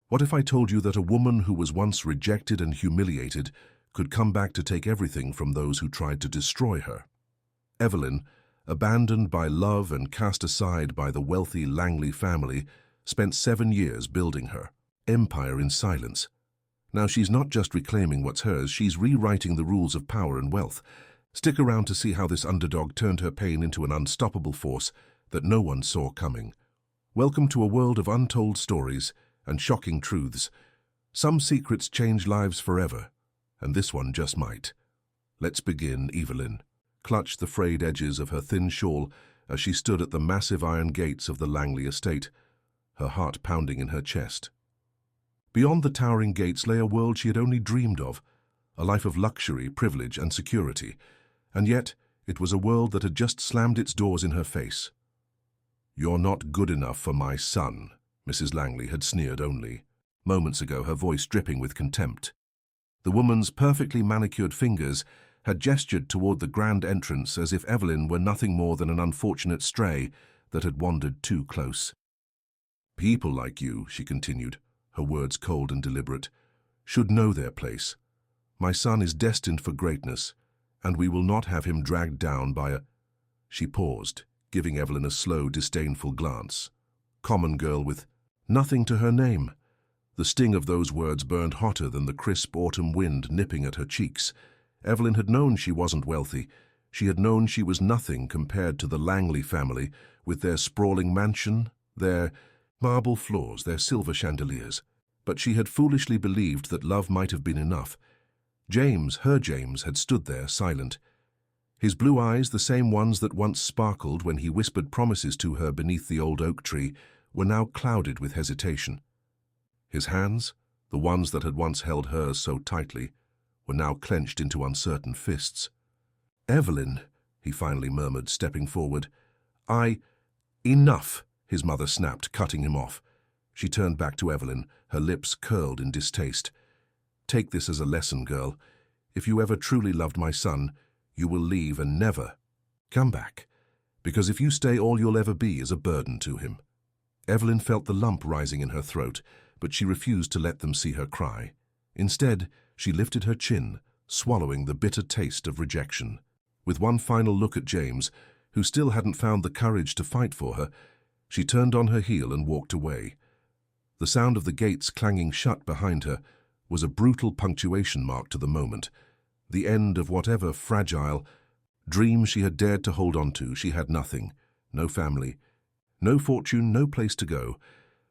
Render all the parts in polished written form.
What if I told you that a woman who was once rejected and humiliated could come back to take everything from those who tried to destroy her? Evelyn, abandoned by love and cast aside by the wealthy Langley family, spent 7 years building her empire in silence. Now she's not just reclaiming what's hers, she's rewriting the rules of power and wealth. Stick around to see how this underdog turned her pain into an unstoppable force that no one saw coming. Welcome to a world of untold stories and shocking truths. Some secrets change lives forever, and this one just might. Let's begin. Evelyn clutched the frayed edges of her thin shawl as she stood at the massive iron gates of the Langley estate, her heart pounding in her chest. Beyond the towering gates lay a world she had only dreamed of, a life of luxury, privilege, and security. And yet, it was a world that had just slammed its doors in her face. "You're not good enough for my son," Mrs. Langley had sneered only moments ago, her voice dripping with contempt. The woman's perfectly manicured fingers had gestured toward the grand entrance as if Evelyn were nothing more than an unfortunate stray that had wandered too close. "People like you," she continued, her words cold and deliberate, "should know their place. My son is destined for greatness, and we will not have him dragged down by a—" She paused, giving Evelyn a slow, disdainful glance. Common girl with nothing to her name. The sting of those words burned hotter than the crisp autumn wind nipping at her cheeks. Evelyn had known she wasn't wealthy. She had known she was nothing compared to the Langley family, with their sprawling mansion, their marble floors, their silver chandeliers. But she had foolishly believed that love might have been enough. James, her James, had stood there, silent. His blue eyes, the same ones that once sparkled when he whispered promises to her beneath the old oak tree, were now clouded with hesitation. His hands, the ones that had once held hers so tightly, were now clenched into uncertain fists. "Evelyn," he finally murmured, stepping forward. "Enough," his mother snapped, cutting him off. She turned back to Evelyn, her lips curled in distaste. "Take this as a lesson, girl. If you ever truly loved my son, you will leave and never come back. Because if you stay, all you'll ever be is a burden to him." Evelyn felt the lump rising in her throat, but she refused to let them see her cry. Instead, she lifted her chin, swallowing the bitter taste of rejection. With one final look at James, who still hadn't found the courage to fight for her, she turned on her heel and walked away. The sound of the gates clanging shut behind her was a brutal punctuation mark to the moment, the end of whatever fragile dream she had dared to hold on to. She had nothing, no family, no fortune, no place to go.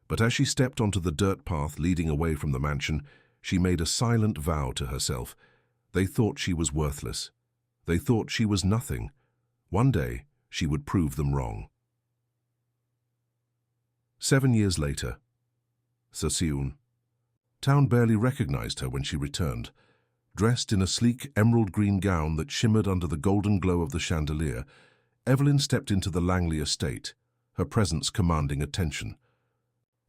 But as she stepped onto the dirt path leading away from the mansion, she made a silent vow to herself. They thought she was worthless. They thought she was nothing. One day, she would prove them wrong. 7 years later. Sassoon. Town barely recognized her when she returned. Dressed in a sleek emerald green gown that shimmered under the golden glow of the chandelier, Evelyn stepped into the Langley estate, her presence commanding attention.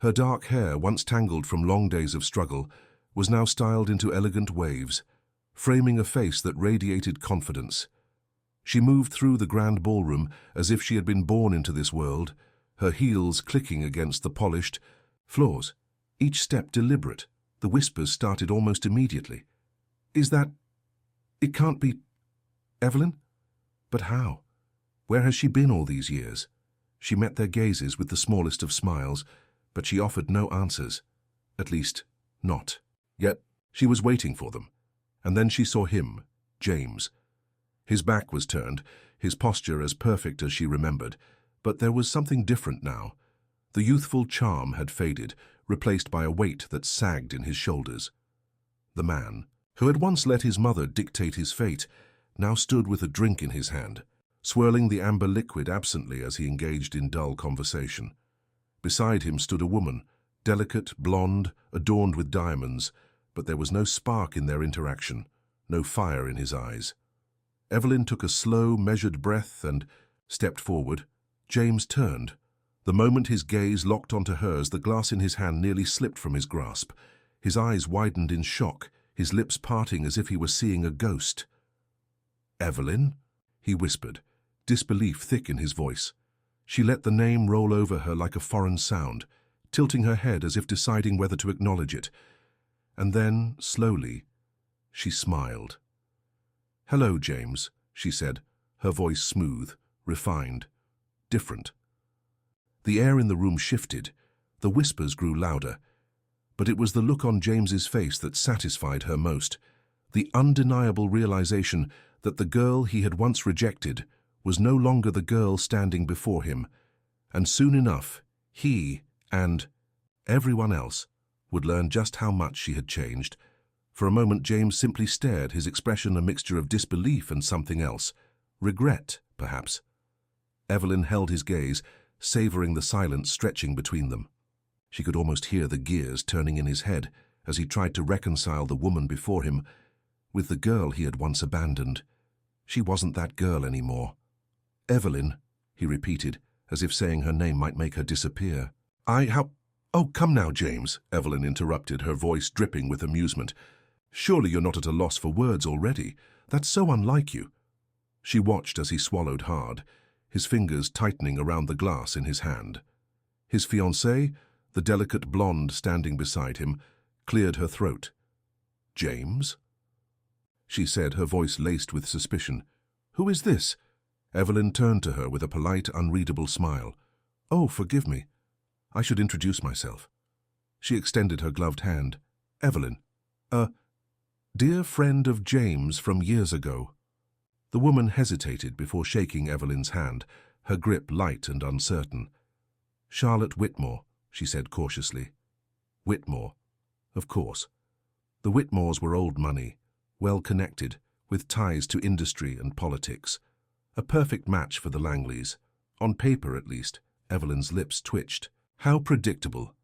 Her dark hair, once tangled from long days of struggle, was now styled into elegant waves, framing a face that radiated confidence. She moved through the grand ballroom as if she had been born into this world, her heels clicking against the polished floors, each step deliberate. The whispers started almost immediately. "Is that... It can't be... Evelyn? But how? Where has she been all these years?" She met their gazes with the smallest of smiles, but she offered no answers. At least, not. Yet, she was waiting for them. And then she saw him, James. His back was turned, his posture as perfect as she remembered, but there was something different now. The youthful charm had faded, replaced by a weight that sagged in his shoulders. The man, who had once let his mother dictate his fate, now stood with a drink in his hand, swirling the amber liquid absently as he engaged in dull conversation. Beside him stood a woman, delicate, blonde, adorned with diamonds, but there was no spark in their interaction, no fire in his eyes. Evelyn took a slow, measured breath and stepped forward. James turned. The moment his gaze locked onto hers, the glass in his hand nearly slipped from his grasp. His eyes widened in shock, his lips parting as if he were seeing a ghost. "Evelyn?" he whispered, disbelief thick in his voice. She let the name roll over her like a foreign sound. tilting her head as if deciding whether to acknowledge it. And then, slowly, she smiled. "Hello, James," she said, her voice smooth, refined, different. The air in the room shifted, the whispers grew louder, but it was the look on James's face that satisfied her most, the undeniable realization that the girl he had once rejected was no longer the girl standing before him, and soon enough, he and everyone else would learn just how much she had changed. For a moment, James simply stared, his expression a mixture of disbelief and something else. Regret, perhaps. Evelyn held his gaze, savoring the silence stretching between them. She could almost hear the gears turning in his head as he tried to reconcile the woman before him with the girl he had once abandoned. She wasn't that girl anymore. "Evelyn," he repeated, as if saying her name might make her disappear. "Oh, come now, James," Evelyn interrupted, her voice dripping with amusement. "Surely you're not at a loss for words already. That's so unlike you." She watched as he swallowed hard, his fingers tightening around the glass in his hand. His fiancée, the delicate blonde standing beside him, cleared her throat. "James?" she said, her voice laced with suspicion. "Who is this?" Evelyn turned to her with a polite, unreadable smile. "Oh, forgive me. I should introduce myself." She extended her gloved hand. "Evelyn, a dear friend of James from years ago." The woman hesitated before shaking Evelyn's hand, her grip light and uncertain. "Charlotte Whitmore," she said cautiously. Whitmore, of course. The Whitmores were old money, well-connected, with ties to industry and politics. A perfect match for the Langleys. On paper, at least. Evelyn's lips twitched. "How predictable."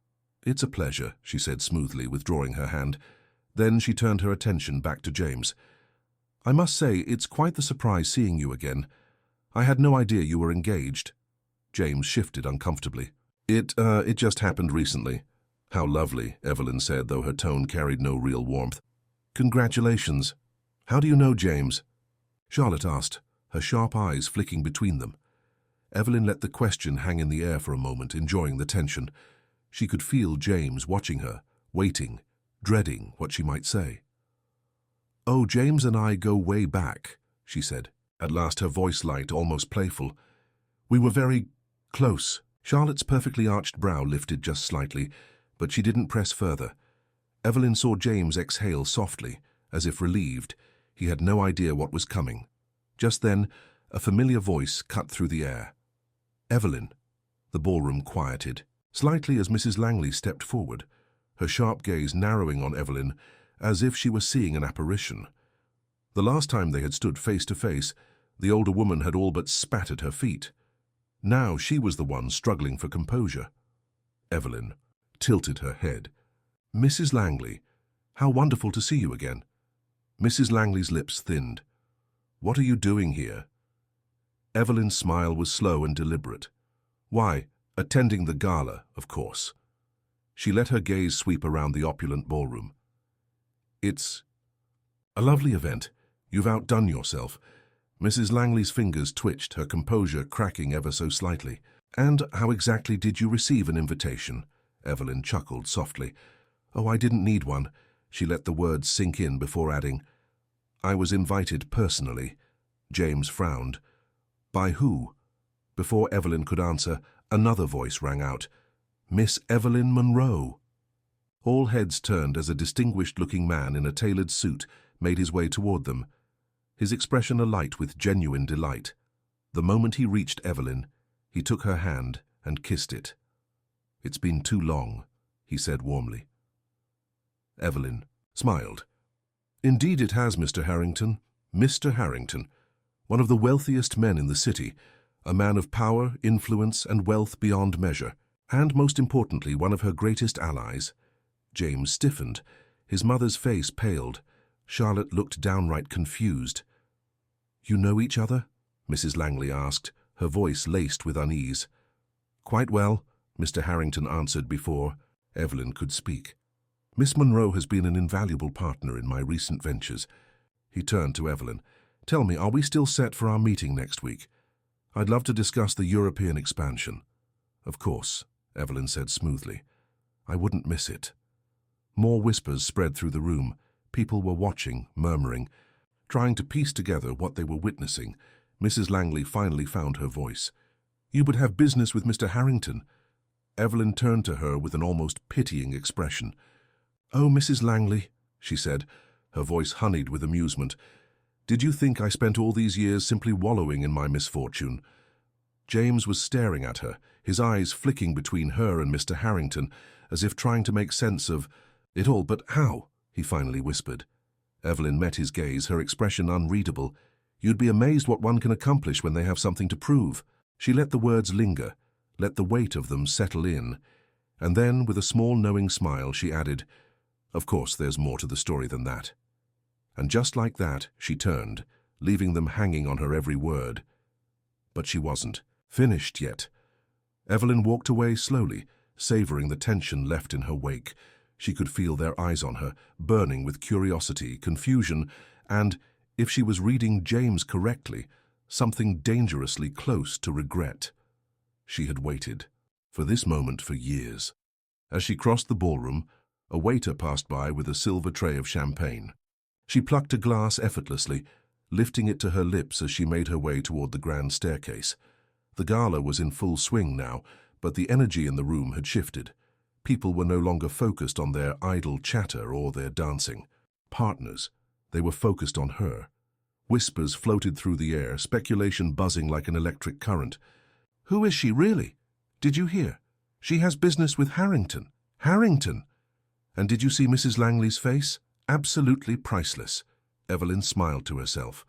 "It's a pleasure," she said smoothly, withdrawing her hand. Then she turned her attention back to James. "I must say, it's quite the surprise seeing you again. I had no idea you were engaged." James shifted uncomfortably. It just happened recently." "How lovely," Evelyn said, though her tone carried no real warmth. "Congratulations. How do you know James?" Charlotte asked, her sharp eyes flicking between them. Evelyn let the question hang in the air for a moment, enjoying the tension. She could feel James watching her, waiting, dreading what she might say. "Oh, James and I go way back," she said, at last, her voice light, almost playful. "We were very close." Charlotte's perfectly arched brow lifted just slightly, but she didn't press further. Evelyn saw James exhale softly, as if relieved. He had no idea what was coming. Just then, a familiar voice cut through the air. "Evelyn." The ballroom quieted, slightly as Mrs. Langley stepped forward, her sharp gaze narrowing on Evelyn, as if she were seeing an apparition. The last time they had stood face to face, the older woman had all but spat at her feet. Now she was the one struggling for composure. Evelyn tilted her head. "Mrs. Langley, how wonderful to see you again." Mrs. Langley's lips thinned. "What are you doing here?" Evelyn's smile was slow and deliberate. "Why, attending the gala, of course." She let her gaze sweep around the opulent ballroom. "It's a lovely event. You've outdone yourself." Mrs. Langley's fingers twitched, her composure cracking ever so slightly. "And how exactly did you receive an invitation?" Evelyn chuckled softly. "Oh, I didn't need one." She let the words sink in before adding, "I was invited personally." James frowned. "By who?" Before Evelyn could answer, another voice rang out. "Miss Evelyn Monroe." All heads turned as a distinguished-looking man in a tailored suit made his way toward them, his expression alight with genuine delight. The moment he reached Evelyn, he took her hand and kissed it. "It's been too long," he said warmly. Evelyn smiled. "Indeed it has, Mr. Harrington. Mr. Harrington, one of the wealthiest men in the city, a man of power, influence, and wealth beyond measure, and most importantly, one of her greatest allies." James stiffened. His mother's face paled. Charlotte looked downright confused. "You know each other?" Mrs. Langley asked, her voice laced with unease. "Quite well," Mr. Harrington answered before Evelyn could speak. "Miss Monroe has been an invaluable partner in my recent ventures." He turned to Evelyn. "Tell me, are we still set for our meeting next week? I'd love to discuss the European expansion." "Of course," Evelyn said smoothly. I wouldn't miss it. More whispers spread through the room. People were watching, murmuring, trying to piece together what they were witnessing. Mrs. Langley finally found her voice. "You would have business with Mr. Harrington." Evelyn turned to her with an almost pitying expression. "Oh, Mrs. Langley," she said, her voice honeyed with amusement, "did you think I spent all these years simply wallowing in my misfortune?" James was staring at her, his eyes flicking between her and Mr. Harrington, as if trying to make sense of it all. "But how?" he finally whispered. Evelyn met his gaze, her expression unreadable. "You'd be amazed what one can accomplish when they have something to prove." She let the words linger, let the weight of them settle in, and then, with a small knowing smile, she added, "Of course, there's more to the story than that." And just like that, she turned, leaving them hanging on her every word. But she wasn't finished yet. Evelyn walked away slowly, savoring the tension left in her wake. She could feel their eyes on her, burning with curiosity, confusion, and, if she was reading James correctly, something dangerously close to regret. She had waited for this moment for years. As she crossed the ballroom, a waiter passed by with a silver tray of champagne. She plucked a glass effortlessly, lifting it to her lips as she made her way toward the grand staircase. The gala was in full swing now, but the energy in the room had shifted. People were no longer focused on their idle chatter or their dancing. Partners, they were focused on her. Whispers floated through the air, speculation buzzing like an electric current. "Who is she, really? Did you hear? She has business with Harrington. Harrington! And did you see Mrs. Langley's face? Absolutely priceless." Evelyn smiled to herself.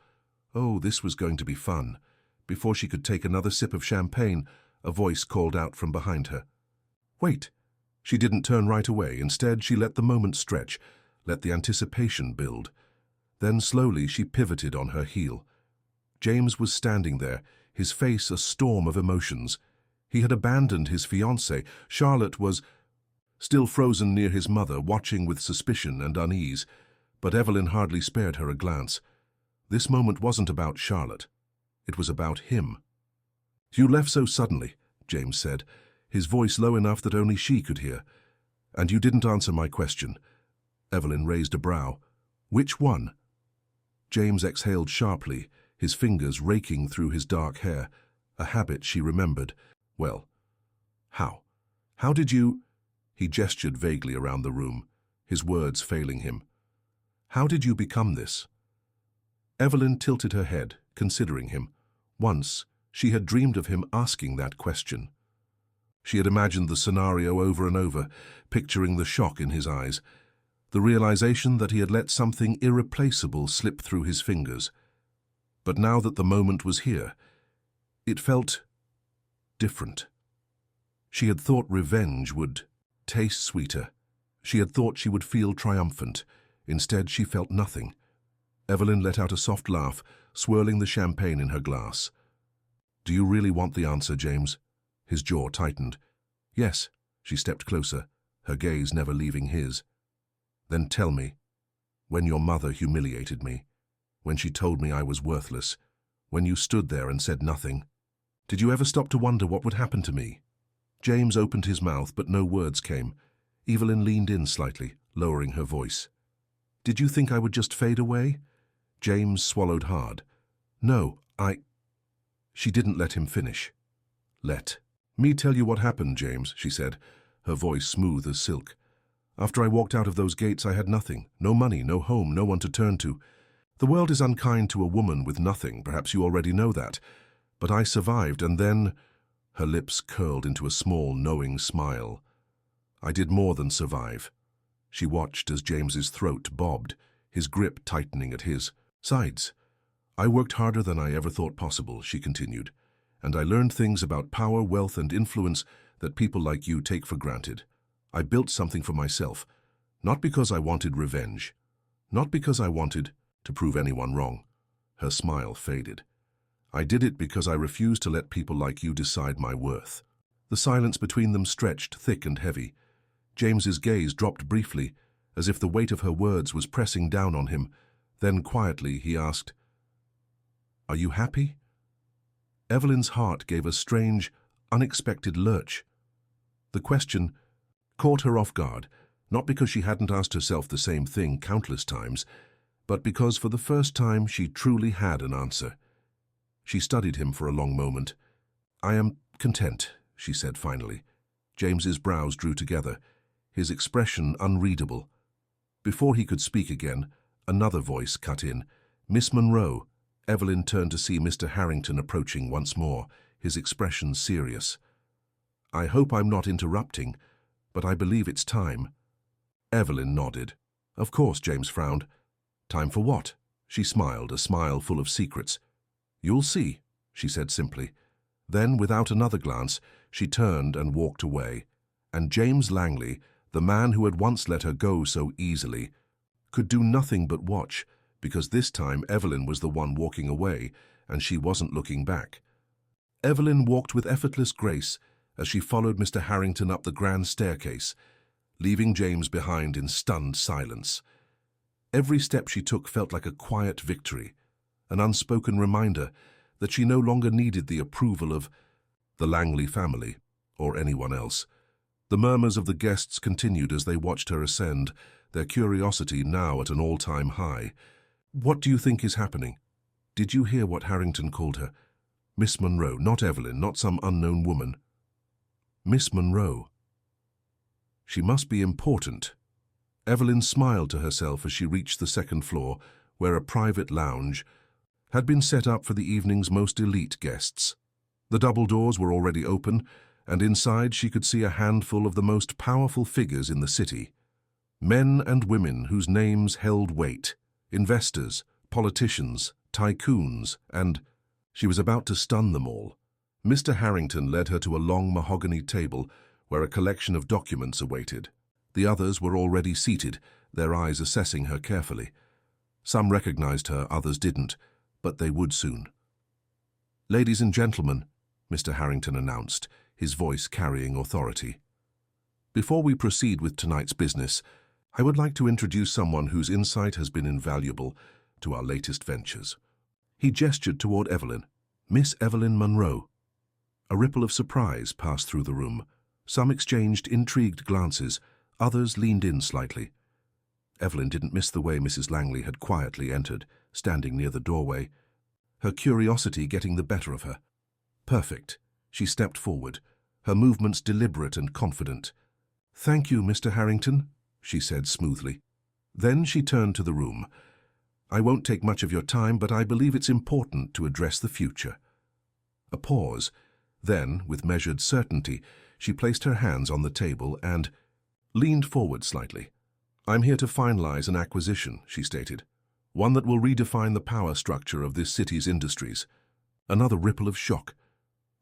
Oh, this was going to be fun. Before she could take another sip of champagne, a voice called out from behind her. "Wait." She didn't turn right away. Instead, she let the moment stretch, let the anticipation build. Then slowly she pivoted on her heel. James was standing there, his face a storm of emotions. He had abandoned his fiancée. Charlotte was still frozen near his mother, watching with suspicion and unease. But Evelyn hardly spared her a glance. This moment wasn't about Charlotte. It was about him. "You left so suddenly," James said, his voice low enough that only she could hear. "And you didn't answer my question." Evelyn raised a brow. "Which one?" James exhaled sharply, his fingers raking through his dark hair, a habit she remembered. "Well, how? How did you—" He gestured vaguely around the room, his words failing him. "How did you become this?" Evelyn tilted her head, considering him. Once, she had dreamed of him asking that question. She had imagined the scenario over and over, picturing the shock in his eyes, the realization that he had let something irreplaceable slip through his fingers. But now that the moment was here, it felt different. She had thought revenge would taste sweeter. She had thought she would feel triumphant. Instead, she felt nothing. Evelyn let out a soft laugh, swirling the champagne in her glass. "Do you really want the answer, James?" His jaw tightened. "Yes." She stepped closer, her gaze never leaving his. "Then tell me, when your mother humiliated me, when she told me I was worthless, when you stood there and said nothing, did you ever stop to wonder what would happen to me?" James opened his mouth, but no words came. Evelyn leaned in slightly, lowering her voice. "Did you think I would just fade away?" James swallowed hard. "No, She didn't let him finish. "Let me tell you what happened, James," she said, her voice smooth as silk. "After I walked out of those gates, I had nothing. No money, no home, no one to turn to. The world is unkind to a woman with nothing. Perhaps you already know that. But I survived, and then—" Her lips curled into a small, knowing smile. "I did more than survive." She watched as James's throat bobbed, his grip tightening at his sides. "I worked harder than I ever thought possible," she continued, "and I learned things about power, wealth, and influence that people like you take for granted. I built something for myself, not because I wanted revenge, not because I wanted to prove anyone wrong." Her smile faded. "I did it because I refused to let people like you decide my worth." The silence between them stretched thick and heavy. James's gaze dropped briefly, as if the weight of her words was pressing down on him. Then quietly he asked, "Are you happy?" Evelyn's heart gave a strange, unexpected lurch. The question, caught her off guard, not because she hadn't asked herself the same thing countless times, but because for the first time she truly had an answer. She studied him for a long moment. "I am content," she said finally. James's brows drew together, his expression unreadable. Before he could speak again, another voice cut in. "Miss Monroe." Evelyn turned to see Mr. Harrington approaching once more, his expression serious. "I hope I'm not interrupting, but I believe it's time." Evelyn nodded. "Of course," James frowned. "Time for what?" She smiled, a smile full of secrets. "You'll see," she said simply. Then, without another glance, she turned and walked away. And James Langley, the man who had once let her go so easily, could do nothing but watch, because this time Evelyn was the one walking away, and she wasn't looking back. Evelyn walked with effortless grace as she followed Mr. Harrington up the grand staircase, leaving James behind in stunned silence. Every step she took felt like a quiet victory, an unspoken reminder that she no longer needed the approval of the Langley family or anyone else. The murmurs of the guests continued as they watched her ascend, their curiosity now at an all-time high. "What do you think is happening? Did you hear what Harrington called her? Miss Monroe, not Evelyn, not some unknown woman. Miss Monroe. She must be important." Evelyn smiled to herself as she reached the second floor, where a private lounge had been set up for the evening's most elite guests. The double doors were already open, and inside she could see a handful of the most powerful figures in the city. Men and women whose names held weight. Investors, politicians, tycoons, and she was about to stun them all. Mr. Harrington led her to a long mahogany table where a collection of documents awaited. The others were already seated, their eyes assessing her carefully. Some recognized her, others didn't, but they would soon. "Ladies and gentlemen," Mr. Harrington announced, his voice carrying authority. "Before we proceed with tonight's business, I would like to introduce someone whose insight has been invaluable to our latest ventures." He gestured toward Evelyn. "Miss Evelyn Monroe." A ripple of surprise passed through the room. Some exchanged intrigued glances, others leaned in slightly. Evelyn didn't miss the way Mrs. Langley had quietly entered, standing near the doorway, her curiosity getting the better of her. "Perfect." She stepped forward, her movements deliberate and confident. "Thank you, Mr. Harrington," she said smoothly. Then she turned to the room. "I won't take much of your time, but I believe it's important to address the future." A pause. Then, with measured certainty, she placed her hands on the table and leaned forward slightly. "I'm here to finalize an acquisition," she stated. "One that will redefine the power structure of this city's industries." Another ripple of shock.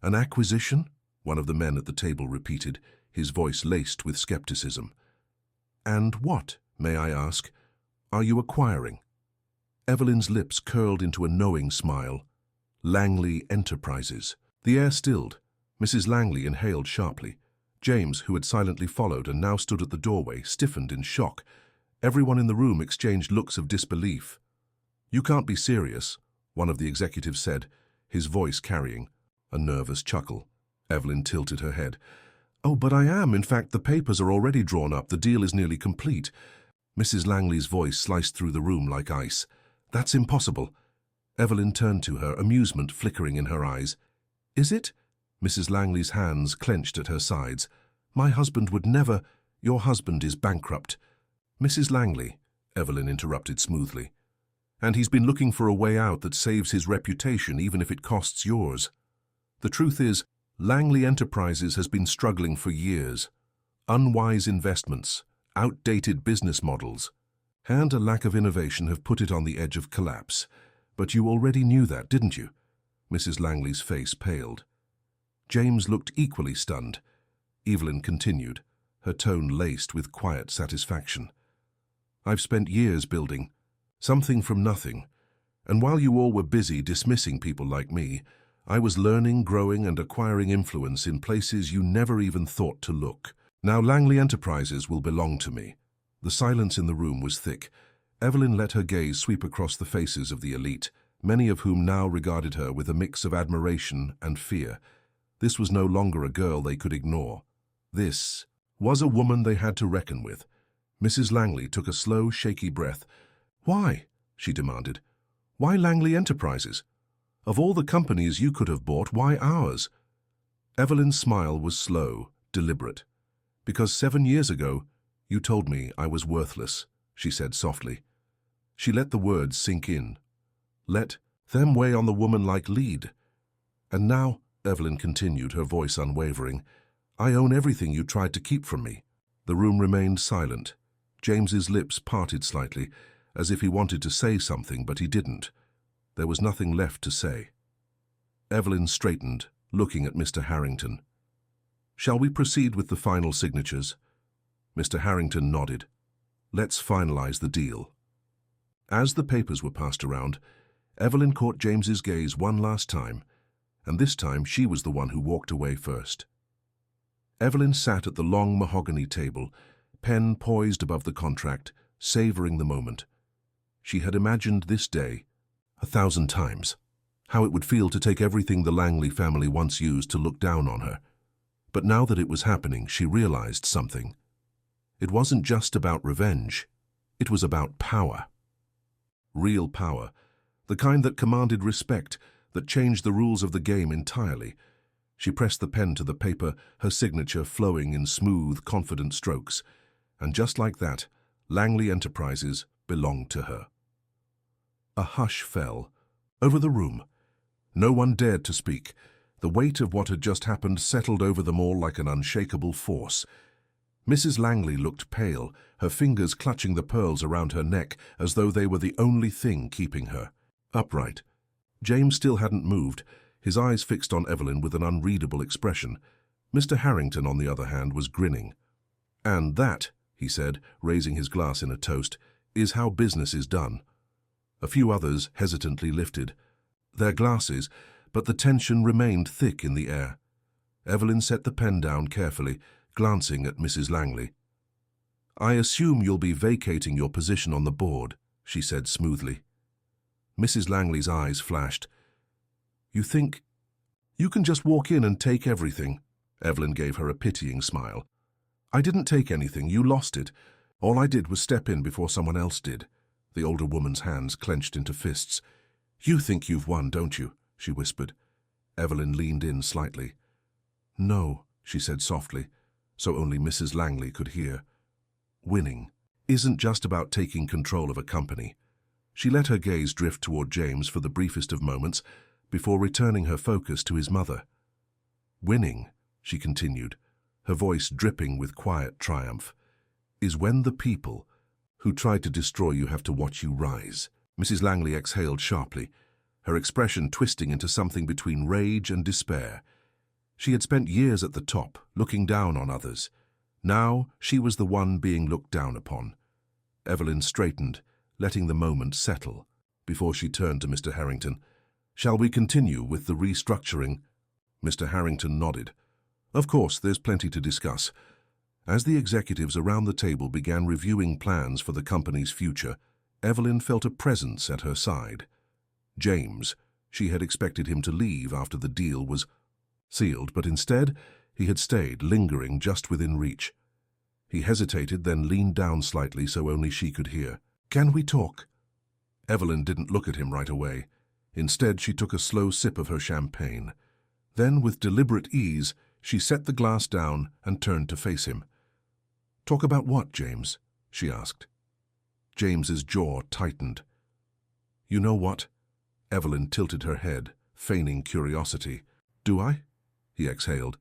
"An acquisition?" one of the men at the table repeated, his voice laced with skepticism. "And what, may I ask, are you acquiring?" Evelyn's lips curled into a knowing smile. "Langley Enterprises." The air stilled. Mrs. Langley inhaled sharply. James, who had silently followed and now stood at the doorway, stiffened in shock. Everyone in the room exchanged looks of disbelief. "You can't be serious," one of the executives said, his voice carrying a nervous chuckle. Evelyn tilted her head. "Oh, but I am. In fact, the papers are already drawn up. The deal is nearly complete." Mrs. Langley's voice sliced through the room like ice. "That's impossible." Evelyn turned to her, amusement flickering in her eyes. "Is it?" Mrs. Langley's hands clenched at her sides. "My husband would never—" "Your husband is bankrupt." "Mrs. Langley," Evelyn interrupted smoothly. "And he's been looking for a way out that saves his reputation, even if it costs yours. The truth is, Langley Enterprises has been struggling for years. Unwise investments, outdated business models, and a lack of innovation have put it on the edge of collapse. But you already knew that, didn't you?" Mrs. Langley's face paled. James looked equally stunned. Evelyn continued, her tone laced with quiet satisfaction. "I've spent years building something from nothing, and while you all were busy dismissing people like me, I was learning, growing, and acquiring influence in places you never even thought to look. Now Langley Enterprises will belong to me." The silence in the room was thick. Evelyn let her gaze sweep across the faces of the elite, many of whom now regarded her with a mix of admiration and fear. This was no longer a girl they could ignore. This was a woman they had to reckon with. Mrs. Langley took a slow, shaky breath. "Why?" she demanded. "Why Langley Enterprises? Of all the companies you could have bought, why ours?" Evelyn's smile was slow, deliberate. "Because 7 years ago, you told me I was worthless," she said softly. She let the words sink in. Let them weigh on the woman like lead. "And now," Evelyn continued, her voice unwavering, "I own everything you tried to keep from me." The room remained silent. James's lips parted slightly, as if he wanted to say something, but he didn't. There was nothing left to say. Evelyn straightened, looking at Mr. Harrington. "Shall we proceed with the final signatures?" Mr. Harrington nodded. "Let's finalize the deal." As the papers were passed around, Evelyn caught James's gaze one last time, and this time she was the one who walked away first. Evelyn sat at the long mahogany table, pen poised above the contract, savoring the moment. She had imagined this day 1,000 times, how it would feel to take everything the Langley family once used to look down on her. But now that it was happening, she realized something. It wasn't just about revenge. It was about power. Real power, the kind that commanded respect, that changed the rules of the game entirely. She pressed the pen to the paper, her signature flowing in smooth, confident strokes. And just like that, Langley Enterprises belonged to her. A hush fell over the room. No one dared to speak. The weight of what had just happened settled over them all like an unshakable force. Mrs. Langley looked pale, her fingers clutching the pearls around her neck as though they were the only thing keeping her upright. James still hadn't moved, his eyes fixed on Evelyn with an unreadable expression. Mr. Harrington, on the other hand, was grinning. "And that," he said, raising his glass in a toast, "is how business is done." A few others hesitantly lifted their glasses, but the tension remained thick in the air. Evelyn set the pen down carefully, glancing at Mrs. Langley. "I assume you'll be vacating your position on the board," she said smoothly. Mrs. Langley's eyes flashed. "You think you can just walk in and take everything?" Evelyn gave her a pitying smile. "I didn't take anything, you lost it. All I did was step in before someone else did." The older woman's hands clenched into fists. "You think you've won, don't you?" she whispered. Evelyn leaned in slightly. "No," she said softly, so only Mrs. Langley could hear. "Winning isn't just about taking control of a company." She let her gaze drift toward James for the briefest of moments before returning her focus to his mother. "Winning," she continued, her voice dripping with quiet triumph, "is when the people who tried to destroy you have to watch you rise." Mrs. Langley exhaled sharply, her expression twisting into something between rage and despair. She had spent years at the top, looking down on others. Now she was the one being looked down upon. Evelyn straightened, letting the moment settle, before she turned to Mr. Harrington. "Shall we continue with the restructuring?" Mr. Harrington nodded. "Of course, there's plenty to discuss." As the executives around the table began reviewing plans for the company's future, Evelyn felt a presence at her side. James. She had expected him to leave after the deal was sealed, but instead he had stayed, lingering just within reach. He hesitated, then leaned down slightly so only she could hear. "Can we talk?" Evelyn didn't look at him right away. Instead, she took a slow sip of her champagne. Then, with deliberate ease, she set the glass down and turned to face him. "Talk about what, James?" she asked. James's jaw tightened. "You know what?" Evelyn tilted her head, feigning curiosity. "Do I?" he exhaled.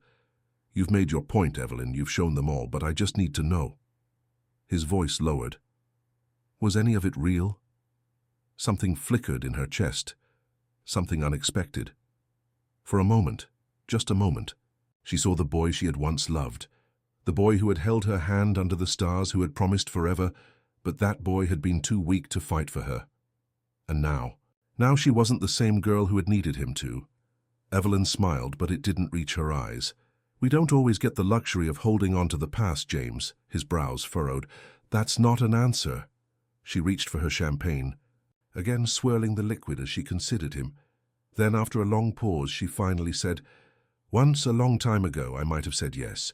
"You've made your point, Evelyn. You've shown them all, but I just need to know." His voice lowered. Was any of it real? Something flickered in her chest. Something unexpected. For a moment, just a moment, she saw the boy she had once loved. The boy who had held her hand under the stars, who had promised forever, but that boy had been too weak to fight for her. And now she wasn't the same girl who had needed him to. Evelyn smiled, but it didn't reach her eyes. "We don't always get the luxury of holding on to the past, James," his brows furrowed. "That's not an answer." She reached for her champagne, again swirling the liquid as she considered him. Then, after a long pause, she finally said, "Once, a long time ago, I might have said yes.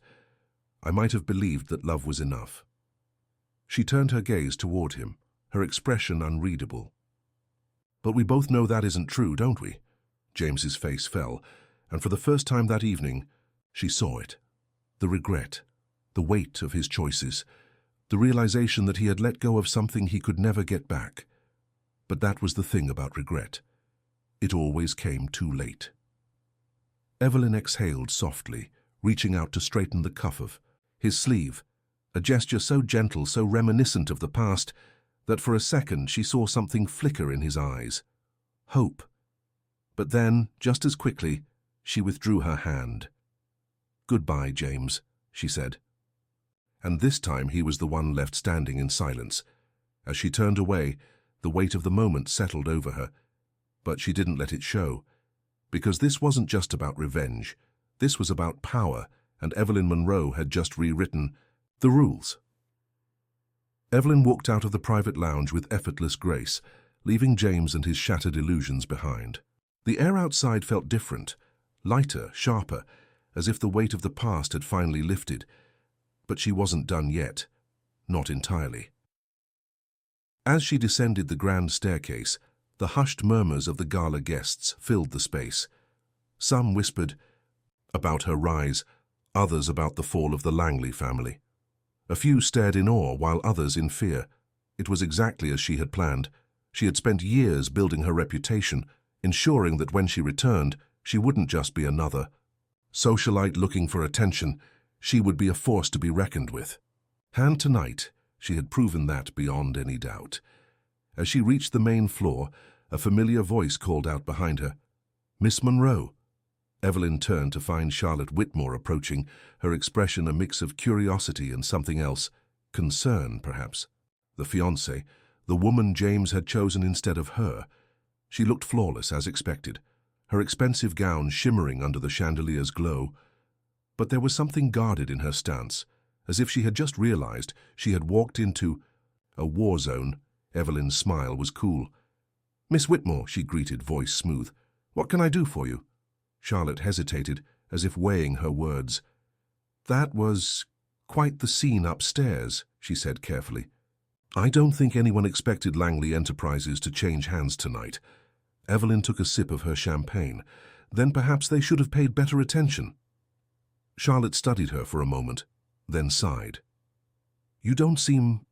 I might have believed that love was enough." She turned her gaze toward him, her expression unreadable. "But we both know that isn't true, don't we?" James's face fell, and for the first time that evening, she saw it. The regret, the weight of his choices, the realization that he had let go of something he could never get back. But that was the thing about regret. It always came too late. Evelyn exhaled softly, reaching out to straighten the cuff of his sleeve, a gesture so gentle, so reminiscent of the past, that for a second she saw something flicker in his eyes. Hope. But then, just as quickly, she withdrew her hand. "Goodbye, James," she said. And this time he was the one left standing in silence. As she turned away, the weight of the moment settled over her. But she didn't let it show. Because this wasn't just about revenge. This was about power, and Evelyn Monroe had just rewritten the rules. Evelyn walked out of the private lounge with effortless grace, leaving James and his shattered illusions behind. The air outside felt different, lighter, sharper, as if the weight of the past had finally lifted. But she wasn't done yet. Not entirely. As she descended the grand staircase, the hushed murmurs of the gala guests filled the space. Some whispered about her rise, others about the fall of the Langley family. A few stared in awe, while others in fear. It was exactly as she had planned. She had spent years building her reputation, ensuring that when she returned, she wouldn't just be another socialite looking for attention. She would be a force to be reckoned with. And tonight, she had proven that beyond any doubt. As she reached the main floor, a familiar voice called out behind her, "Miss Monroe." Evelyn turned to find Charlotte Whitmore approaching, her expression a mix of curiosity and something else, concern, perhaps. The fiancée, the woman James had chosen instead of her. She looked flawless as expected, her expensive gown shimmering under the chandelier's glow. But there was something guarded in her stance, as if she had just realized she had walked into a war zone. Evelyn's smile was cool. "Miss Whitmore," she greeted, voice smooth. "What can I do for you?" Charlotte hesitated, as if weighing her words. "That was quite the scene upstairs," she said carefully. "I don't think anyone expected Langley Enterprises to change hands tonight." Evelyn took a sip of her champagne. "Then perhaps they should have paid better attention." Charlotte studied her for a moment, then sighed. "You don't seem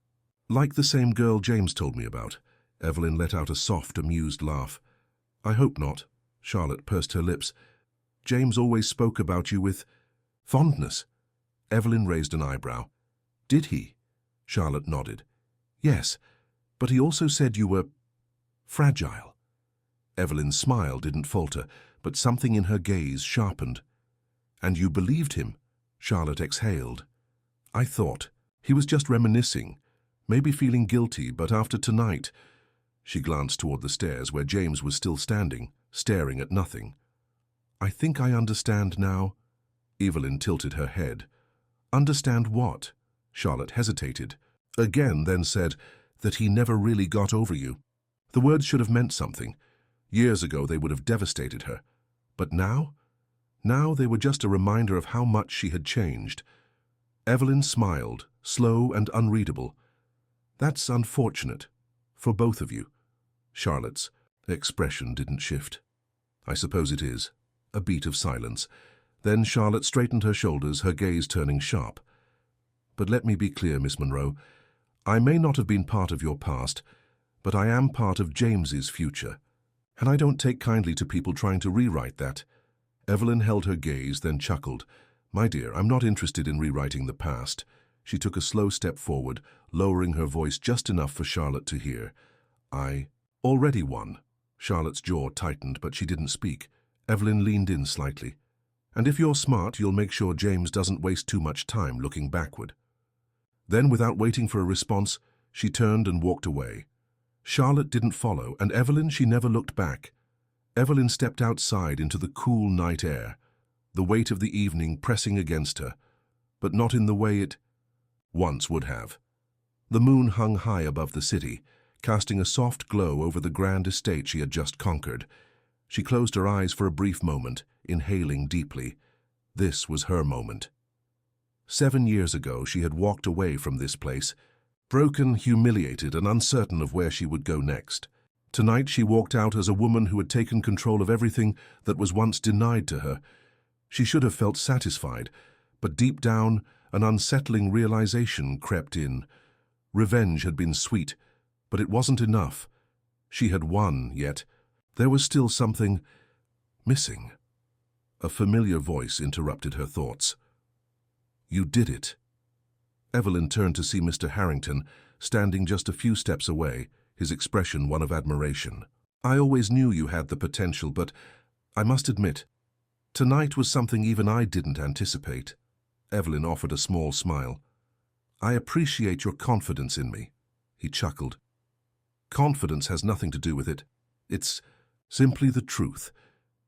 like the same girl James told me about." Evelyn let out a soft, amused laugh. "I hope not." Charlotte pursed her lips. "James always spoke about you with fondness." Evelyn raised an eyebrow. "Did he?" Charlotte nodded. "Yes, but he also said you were fragile." Evelyn's smile didn't falter, but something in her gaze sharpened. "And you believed him?" Charlotte exhaled. "I thought he was just reminiscing, maybe feeling guilty, but after tonight—" She glanced toward the stairs where James was still standing, staring at nothing. "I think I understand now." Evelyn tilted her head. "Understand what?" Charlotte hesitated. Again, then said, "That he never really got over you." The words should have meant something. Years ago they would have devastated her. But now? Now they were just a reminder of how much she had changed. Evelyn smiled, slow and unreadable. "That's unfortunate. For both of you." Charlotte's expression didn't shift. "I suppose it is." A beat of silence. Then Charlotte straightened her shoulders, her gaze turning sharp. "But let me be clear, Miss Monroe. I may not have been part of your past, but I am part of James's future. And I don't take kindly to people trying to rewrite that." Evelyn held her gaze, then chuckled. "My dear, I'm not interested in rewriting the past." She took a slow step forward, lowering her voice just enough for Charlotte to hear. "I already won." Charlotte's jaw tightened, but she didn't speak. Evelyn leaned in slightly. "And if you're smart, you'll make sure James doesn't waste too much time looking backward." Then, without waiting for a response, she turned and walked away. Charlotte didn't follow, and Evelyn, she never looked back. Evelyn stepped outside into the cool night air, the weight of the evening pressing against her, but not in the way it once would have. The moon hung high above the city, casting a soft glow over the grand estate she had just conquered. She closed her eyes for a brief moment, inhaling deeply. This was her moment. 7 years ago, she had walked away from this place, broken, humiliated, and uncertain of where she would go next. Tonight, she walked out as a woman who had taken control of everything that was once denied to her. She should have felt satisfied, but deep down, an unsettling realization crept in. Revenge had been sweet, but it wasn't enough. She had won, yet there was still something missing. A familiar voice interrupted her thoughts. "You did it." Evelyn turned to see Mr. Harrington, standing just a few steps away, his expression one of admiration. "I always knew you had the potential, but I must admit, tonight was something even I didn't anticipate." Evelyn offered a small smile. "I appreciate your confidence in me." He chuckled. "Confidence has nothing to do with it. It's simply the truth."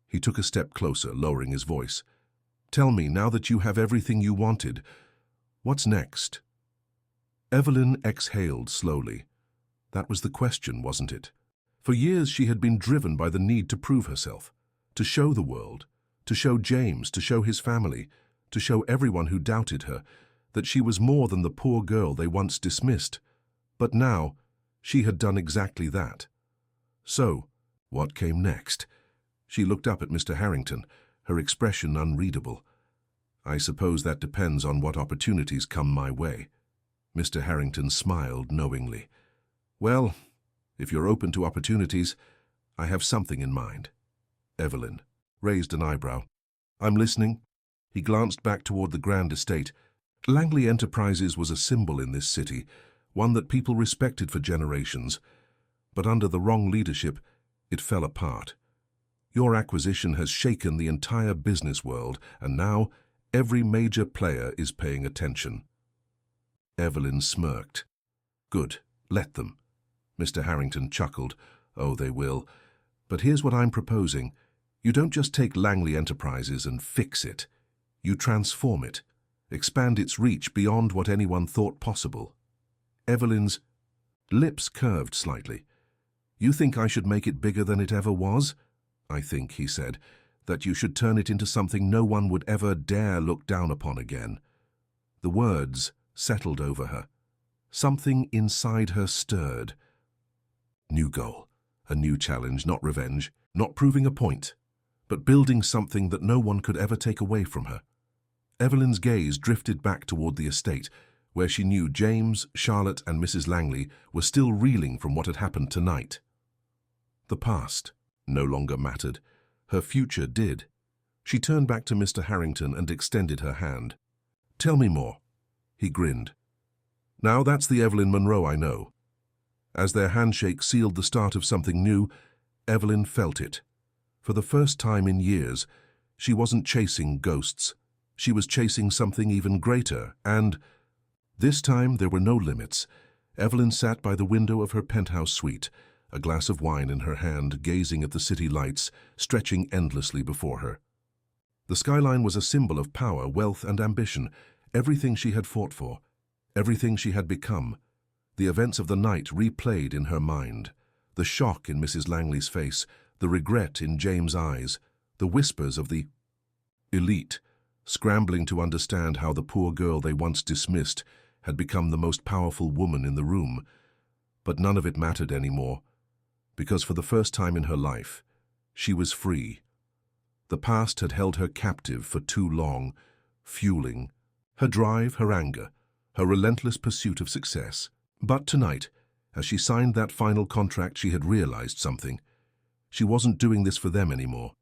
He took a step closer, lowering his voice. "Tell me, now that you have everything you wanted, what's next?" Evelyn exhaled slowly. That was the question, wasn't it? For years she had been driven by the need to prove herself, to show the world, to show James, to show his family, to show everyone who doubted her, that she was more than the poor girl they once dismissed. But now, she had done exactly that. So, what came next? She looked up at Mr. Harrington, her expression unreadable. "I suppose that depends on what opportunities come my way." Mr. Harrington smiled knowingly. "Well, if you're open to opportunities, I have something in mind." Evelyn raised an eyebrow. "I'm listening." He glanced back toward the grand estate. Langley Enterprises was a symbol in this city, one that people respected for generations. But under the wrong leadership, it fell apart. Your acquisition has shaken the entire business world, and now every major player is paying attention. Evelyn smirked. "Good, let them." Mr. Harrington chuckled. "Oh, they will. But here's what I'm proposing. You don't just take Langley Enterprises and fix it. You transform it, expand its reach beyond what anyone thought possible." Evelyn's lips curved slightly. "You think I should make it bigger than it ever was?" "I think," he said, "that you should turn it into something no one would ever dare look down upon again." The words settled over her. Something inside her stirred. New goal, a new challenge, not revenge, not proving a point, but building something that no one could ever take away from her. Evelyn's gaze drifted back toward the estate, where she knew James, Charlotte, and Mrs. Langley were still reeling from what had happened tonight. The past no longer mattered. Her future did. She turned back to Mr. Harrington and extended her hand. "Tell me more." He grinned. "Now that's the Evelyn Monroe I know." As their handshake sealed the start of something new, Evelyn felt it. For the first time in years, she wasn't chasing ghosts. She was chasing something even greater, and this time there were no limits. Evelyn sat by the window of her penthouse suite, a glass of wine in her hand, gazing at the city lights stretching endlessly before her. The skyline was a symbol of power, wealth, and ambition, everything she had fought for, everything she had become. The events of the night replayed in her mind. The shock in Mrs. Langley's face, the regret in James' eyes, the whispers of the elite, scrambling to understand how the poor girl they once dismissed had become the most powerful woman in the room. But none of it mattered anymore, because for the first time in her life, she was free. The past had held her captive for too long, fueling her drive, her anger, her relentless pursuit of success. But tonight, as she signed that final contract, she had realized something. She wasn't doing this for them anymore.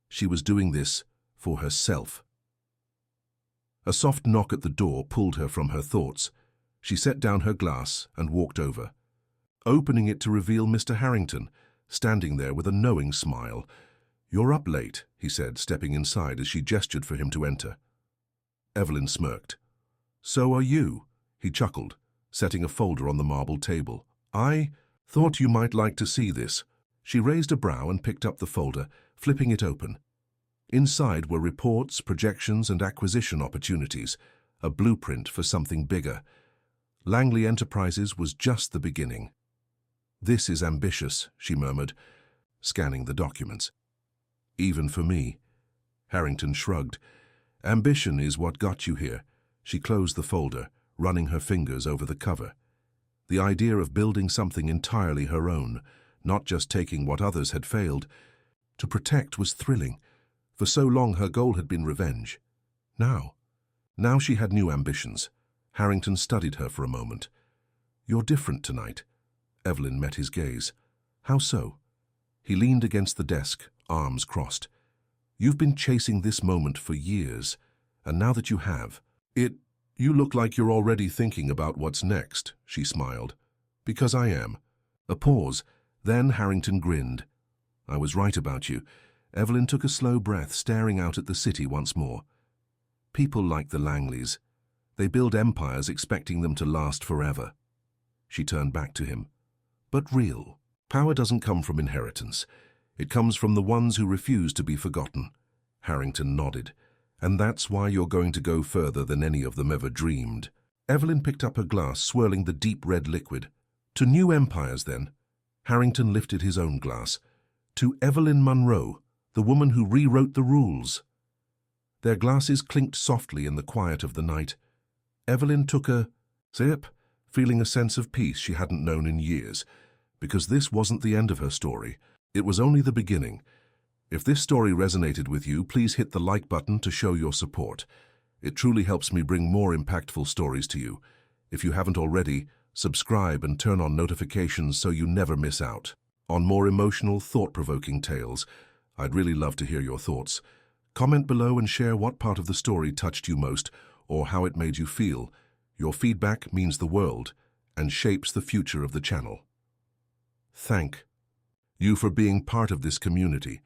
She was doing this for herself. A soft knock at the door pulled her from her thoughts. She set down her glass and walked over, opening it to reveal Mr. Harrington, standing there with a knowing smile. "You're up late," he said, stepping inside as she gestured for him to enter. Evelyn smirked. "So are you," he chuckled, setting a folder on the marble table. "I thought you might like to see this." She raised a brow and picked up the folder, flipping it open. Inside were reports, projections, and acquisition opportunities, a blueprint for something bigger. Langley Enterprises was just the beginning. "This is ambitious," she murmured, scanning the documents. "Even for me." Harrington shrugged. "Ambition is what got you here." She closed the folder, running her fingers over the cover. The idea of building something entirely her own, not just taking what others had failed to protect, was thrilling. For so long her goal had been revenge. Now she had new ambitions. Harrington studied her for a moment. "You're different tonight." Evelyn met his gaze. "How so?" He leaned against the desk, arms crossed. "You've been chasing this moment for years, and now that you have, you look like you're already thinking about what's next," she smiled. "Because I am." A pause, then Harrington grinned. "I was right about you." Evelyn took a slow breath, staring out at the city once more. People like the Langleys. They build empires expecting them to last forever. She turned back to him. "But real power doesn't come from inheritance. It comes from the ones who refuse to be forgotten." Harrington nodded. "And that's why you're going to go further than any of them ever dreamed." Evelyn picked up her glass, swirling the deep red liquid. "To new empires, then." Harrington lifted his own glass. "To Evelyn Monroe, the woman who rewrote the rules." Their glasses clinked softly in the quiet of the night. Evelyn took a sip, feeling a sense of peace she hadn't known in years. Because this wasn't the end of her story. It was only the beginning. If this story resonated with you, please hit the like button to show your support. It truly helps me bring more impactful stories to you. If you haven't already, subscribe and turn on notifications so you never miss out on more emotional, thought-provoking tales. I'd really love to hear your thoughts. Comment below and share what part of the story touched you most or how it made you feel. Your feedback means the world and shapes the future of the channel. Thank you for being part of this community.